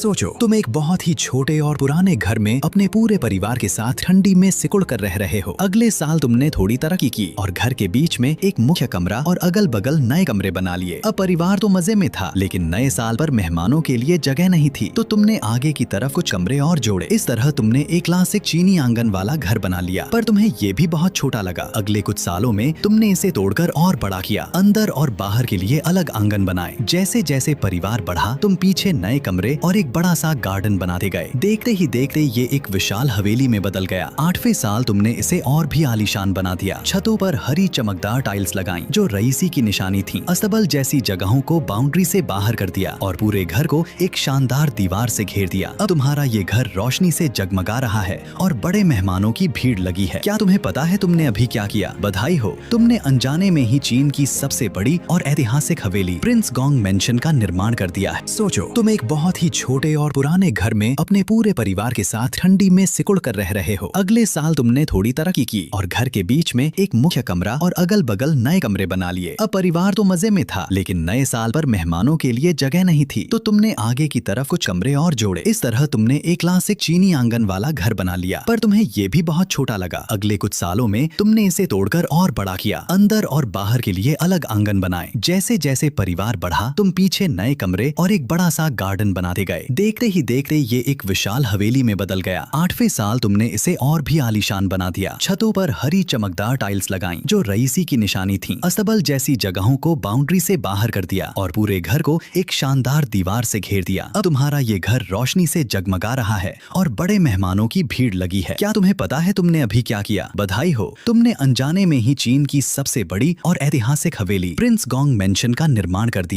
सोचो, तुम एक बहुत ही छोटे और पुराने घर में अपने पूरे परिवार के साथ ठंडी में सिकुड़ कर रह रहे हो। अगले साल तुमने थोड़ी तरक्की की और घर के बीच में एक मुख्य कमरा और अगल बगल नए कमरे बना लिए। अब परिवार तो मजे में था, लेकिन नए साल पर मेहमानों के लिए जगह नहीं थी, तो तुमने आगे की तरफ कुछ कमरे और जोड़े। इस तरह तुमने एक क्लासिक चीनी आंगन वाला घर बना लिया, पर तुम्हें ये भी बहुत छोटा लगा। अगले कुछ सालों में तुमने इसे तोड़कर और बड़ा किया, अंदर और बाहर के लिए अलग आंगन बनाए। जैसे जैसे परिवार बढ़ा, तुम पीछे नए कमरे और एक बड़ा सा गार्डन बनाते गए। देखते ही देखते ये एक विशाल हवेली में बदल गया। 8वें साल तुमने इसे और भी आलीशान बना दिया। छतों पर हरी चमकदार टाइल्स लगाई जो रईसी की निशानी थी। अस्तबल जैसी जगहों को बाउंड्री से बाहर कर दिया और पूरे घर को एक शानदार दीवार से घेर दिया। अब तुम्हारा ये घर रोशनी से जगमगा रहा है और बड़े मेहमानों की भीड़ लगी है। क्या तुम्हें पता है तुमने अभी क्या किया? बधाई हो, तुमने अनजाने में ही चीन की सबसे बड़ी और ऐतिहासिक हवेली प्रिंस गोंग मेंशन का निर्माण कर दिया है। सोचो, तुम एक बहुत ही छोटे और पुराने घर में अपने पूरे परिवार के साथ ठंडी में सिकुड़ कर रह रहे हो। अगले साल तुमने थोड़ी तरक्की की और घर के बीच में एक मुख्य कमरा और अगल बगल नए कमरे बना लिए। अब परिवार तो मजे में था, लेकिन नए साल पर मेहमानों के लिए जगह नहीं थी, तो तुमने आगे की तरफ कुछ कमरे और जोड़े। इस तरह तुमने एक क्लासिक चीनी आंगन वाला घर बना लिया, पर तुम्हें ये भी बहुत छोटा लगा। अगले कुछ सालों में तुमने इसे तोड़कर और बड़ा किया, अंदर और बाहर के लिए अलग आंगन बनाए। जैसे जैसे परिवार बढ़ा, तुम पीछे नए कमरे और एक बड़ा सा गार्डन बनाते गए। देखते ही देखते ये एक विशाल हवेली में बदल गया। 8वें साल तुमने इसे और भी आलीशान बना दिया। छतों पर हरी चमकदार टाइल्स लगाई जो रईसी की निशानी थी। अस्तबल जैसी जगहों को बाउंड्री से बाहर कर दिया और पूरे घर को एक शानदार दीवार से घेर दिया। अब तुम्हारा ये घर रोशनी से जगमगा रहा है और बड़े मेहमानों की भीड़ लगी है। क्या तुम्हें पता है तुमने अभी क्या किया? बधाई हो, तुमने अनजाने में ही चीन की सबसे बड़ी और ऐतिहासिक हवेली प्रिंस गोंग मेंशन का निर्माण कर दिया।